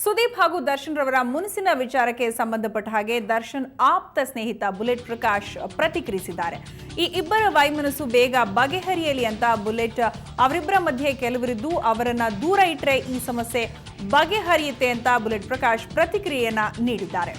ಸುದೀಪ್ ಹಾಗೂ ದರ್ಶನ್ ರವರ ಮುನಿಸಿನ ವಿಚಾರಕ್ಕೆ ಸಂಬಂಧಪಟ್ಟ ಹಾಗೆ ದರ್ಶನ್ ಆಪ್ತ ಸ್ನೇಹಿತ ಬುಲೆಟ್ ಪ್ರಕಾಶ್ ಪ್ರತಿಕ್ರಿಯಿಸಿದ್ದಾರೆ. ಈ ಇಬ್ಬರ ವೈಮನಸ್ಸು ಬೇಗ ಬಗೆಹರಿಯಲಿ ಅಂತ ಬುಲೆಟ್ ಅವರಿಬ್ಬರ ಮಧ್ಯೆ ಕೆಲವರಿದ್ದು ಅವರನ್ನ ದೂರ ಇಟ್ಟರೆ ಈ ಸಮಸ್ಯೆ ಬಗೆಹರಿಯುತ್ತೆ ಅಂತ ಬುಲೆಟ್ ಪ್ರಕಾಶ್ ಪ್ರತಿಕ್ರಿಯೆಯನ್ನ ನೀಡಿದ್ದಾರೆ.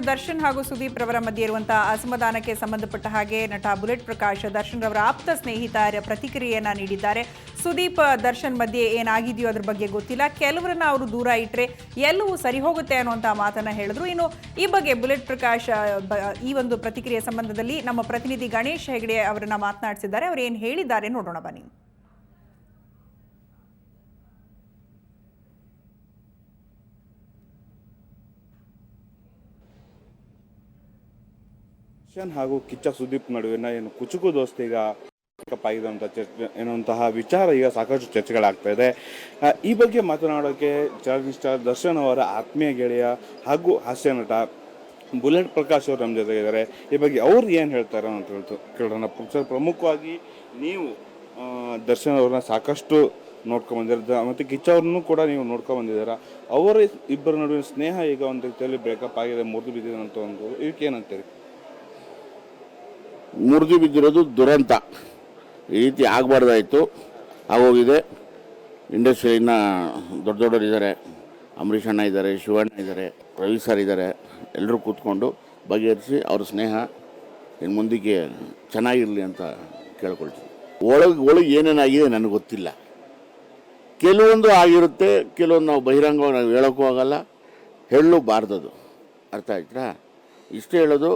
ದರ್ಶನ್ ಹಾಗೂ ಸುದೀಪ್ ರವರ ಮಧ್ಯೆ ಇರುವಂತಹ ಅಸಮಾಧಾನಕ್ಕೆ ಸಂಬಂಧಪಟ್ಟ ಹಾಗೆ ನಟ ಬುಲೆಟ್ ಪ್ರಕಾಶ್ ದರ್ಶನ್ ರವರ ಆಪ್ತ ಸ್ನೇಹಿತರ ಪ್ರತಿಕ್ರಿಯೆಯನ್ನ ನೀಡಿದ್ದಾರೆ. ಸುದೀಪ್ ದರ್ಶನ್ ಮಧ್ಯೆ ಏನಾಗಿದೆಯೋ ಅದ್ರ ಬಗ್ಗೆ ಗೊತ್ತಿಲ್ಲ, ಕೆಲವರನ್ನ ಅವರು ದೂರ ಇಟ್ಟರೆ ಎಲ್ಲವೂ ಸರಿ ಹೋಗುತ್ತೆ ಅನ್ನುವಂತಹ ಮಾತನ್ನ ಹೇಳಿದ್ರು. ಇನ್ನು ಈ ಬಗ್ಗೆ ಬುಲೆಟ್ ಪ್ರಕಾಶ್ ಈ ಒಂದು ಪ್ರತಿಕ್ರಿಯೆ ಸಂಬಂಧದಲ್ಲಿ ನಮ್ಮ ಪ್ರತಿನಿಧಿ ಗಣೇಶ್ ಹೆಗಡೆ ಅವರನ್ನ ಮಾತನಾಡಿಸಿದ್ದಾರೆ. ಅವರು ಏನು ಹೇಳಿದ್ದಾರೆ ನೋಡೋಣ ಬನ್ನಿ. ಹಾಗೂ ಕಿಚ್ಚ ಸುದೀಪ್ ನಡುವಿನ ಏನು ಕುಚುಕು ದೋಸ್ತಿಗ ಆಗಿದೆ ಚರ್ಚೆ ಎನ್ನುವಂತಹ ವಿಚಾರ ಈಗ ಸಾಕಷ್ಟು ಚರ್ಚೆಗಳಾಗ್ತಾ ಇದೆ. ಈ ಬಗ್ಗೆ ಮಾತನಾಡೋಕೆ ಚಲನಚಿತ್ರ ದರ್ಶನ್ ಅವರ ಆತ್ಮೀಯ ಗೆಳೆಯ ಹಾಗೂ ಹಾಸ್ಯ ನಟ ಬುಲೆಟ್ ಪ್ರಕಾಶ್ ಅವರು ನಮ್ಮ ಜೊತೆಗೆ ಇದ್ದಾರೆ. ಈ ಬಗ್ಗೆ ಅವ್ರು ಏನು ಹೇಳ್ತಾರೆ ಅಂತ ಕೇಳೋಣ. ಪ್ರಮುಖವಾಗಿ ನೀವು ದರ್ಶನ್ ಅವ್ರನ್ನ ಸಾಕಷ್ಟು ನೋಡ್ಕೊಂಡ್ಬಂದಿರ ಮತ್ತು ಕಿಚ್ಚ ಅವ್ರನ್ನೂ ಕೂಡ ನೀವು ನೋಡ್ಕೊಂಡ್ಬಂದಿದ್ದೀರಾ. ಅವರ ಇಬ್ಬರ ನಡುವಿನ ಸ್ನೇಹ ಈಗ ಒಂದು ರೀತಿಯಲ್ಲಿ ಬ್ರೇಕಪ್ ಆಗಿದೆ, ಮುರಿದು ಬಿದ್ದಿದೆ ಅಂತ ಒಂದು ಇದಕ್ಕೆ ಏನಂತೀರಿ? ಮುರಿದು ಬಿದ್ದಿರೋದು ದುರಂತ. ಈ ರೀತಿ ಆಗಬಾರ್ದಾಯಿತು, ಆಗೋಗಿದೆ. ಇಂಡಸ್ಟ್ರಿಯಿಂದ ದೊಡ್ಡ ದೊಡ್ಡವರಿದ್ದಾರೆ, ಅಂಬರೀಷ್ ಅಣ್ಣ ಇದ್ದಾರೆ, ಶಿವಣ್ಣ ಇದ್ದಾರೆ, ರವಿ ಸರ್ ಇದ್ದಾರೆ. ಎಲ್ಲರೂ ಕೂತ್ಕೊಂಡು ಬಗೆಹರಿಸಿ ಅವ್ರ ಸ್ನೇಹ ಇನ್ನು ಮುಂದಕ್ಕೆ ಚೆನ್ನಾಗಿರಲಿ ಅಂತ ಕೇಳ್ಕೊಳ್ತೀವಿ. ಒಳಗೆ ಏನೇನಾಗಿದೆ ನನಗೆ ಗೊತ್ತಿಲ್ಲ. ಕೆಲವೊಂದು ಆಗಿರುತ್ತೆ, ಕೆಲವೊಂದು ನಾವು ಬಹಿರಂಗವಾಗಿ ನಾವು ಹೇಳೋಕ್ಕೂ ಆಗಲ್ಲ, ಹೇಳಲೂಬಾರ್ದದು. ಅರ್ಥ ಆಯ್ತಾ? ಇಷ್ಟೇ ಹೇಳೋದು,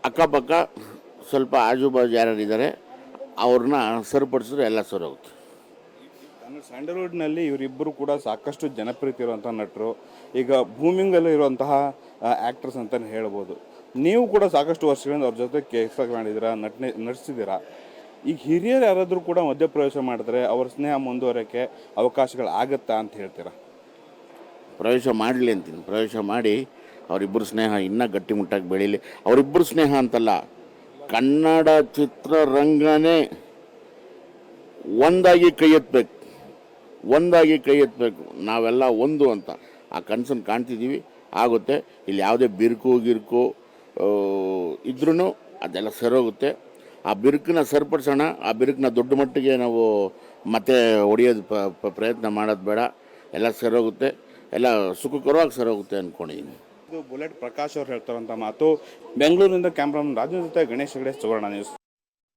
ಅಕ್ಕಪಕ್ಕ ಸ್ವಲ್ಪ ಆಜುಬಾಜು ಯಾರ್ಯಾರಿದ್ದಾರೆ ಅವ್ರನ್ನ ಸರಿಪಡಿಸಿದ್ರೆ ಎಲ್ಲ ಸರಿ ಹೋಗುತ್ತೆ. ಸ್ಯಾಂಡಲ್ವುಡ್ನಲ್ಲಿ ಇವರಿಬ್ಬರು ಕೂಡ ಸಾಕಷ್ಟು ಜನಪ್ರಿಯತೆ ಇರುವಂತಹ ನಟರು, ಈಗ ಭೂಮಿಂಗಲ್ಲಿ ಇರುವಂತಹ ಆ್ಯಕ್ಟರ್ಸ್ ಅಂತಲೇ ಹೇಳ್ಬೋದು. ನೀವು ಕೂಡ ಸಾಕಷ್ಟು ವರ್ಷಗಳಿಂದ ಅವ್ರ ಜೊತೆ ಕೆಲಸ ಮಾಡಿದ್ದೀರಾ, ನಟಿಸಿದ್ದೀರಾ. ಈಗ ಹಿರಿಯರು ಯಾರಾದರೂ ಕೂಡ ಮಧ್ಯಪ್ರವೇಶ ಮಾಡಿದ್ರೆ ಅವ್ರ ಸ್ನೇಹ ಮುಂದುವರೋಕ್ಕೆ ಅವಕಾಶಗಳು ಆಗುತ್ತಾ ಅಂತ ಹೇಳ್ತೀರಾ? ಪ್ರವೇಶ ಮಾಡಲಿ ಅಂತೀನಿ. ಪ್ರವೇಶ ಮಾಡಿ ಅವರಿಬ್ಬರು ಸ್ನೇಹ ಇನ್ನೂ ಗಟ್ಟಿಮುಟ್ಟಾಗಿ ಬೆಳೀಲಿ. ಅವರಿಬ್ಬರು ಸ್ನೇಹ ಅಂತಲ್ಲ, ಕನ್ನಡ ಚಿತ್ರರಂಗನೇ ಒಂದಾಗಿ ಕೈ ಎತ್ತಬೇಕು. ನಾವೆಲ್ಲ ಒಂದು ಅಂತ ಆ ಕನಸನ್ನು ಕಾಣ್ತಿದ್ದೀವಿ. ಆಗುತ್ತೆ. ಇಲ್ಲಿ ಯಾವುದೇ ಬಿರುಕು ಇದ್ರೂ ಅದೆಲ್ಲ ಸರೋಗುತ್ತೆ. ಆ ಬಿರುಕನ್ನ ಸರಿಪಡಿಸೋಣ. ಆ ಬಿರುಕನ್ನ ದೊಡ್ಡ ಮಟ್ಟಿಗೆ ನಾವು ಮತ್ತೆ ಹೊಡೆಯೋದು ಪ್ರಯತ್ನ ಮಾಡೋದು ಬೇಡ. ಎಲ್ಲ ಸರೋಗುತ್ತೆ, ಎಲ್ಲ ಸುಖಕರವಾಗಿ ಸರೋಗುತ್ತೆ ಅಂದ್ಕೊಂಡಿದ್ದೀನಿ. ಇದು ಬುಲೆಟ್ ಪ್ರಕಾಶ್ ಅವರು ಹೇಳ್ತಾರಂಥ ಮಾತು. ಬೆಂಗಳೂರಿನಿಂದ ಕ್ಯಾಮ್ರಾಮನ್ ರಾಜು ಜೊತೆ ಗಣೇಶ್ ಹೆಗಡೆ, ಸುವರ್ಣ ನ್ಯೂಸ್.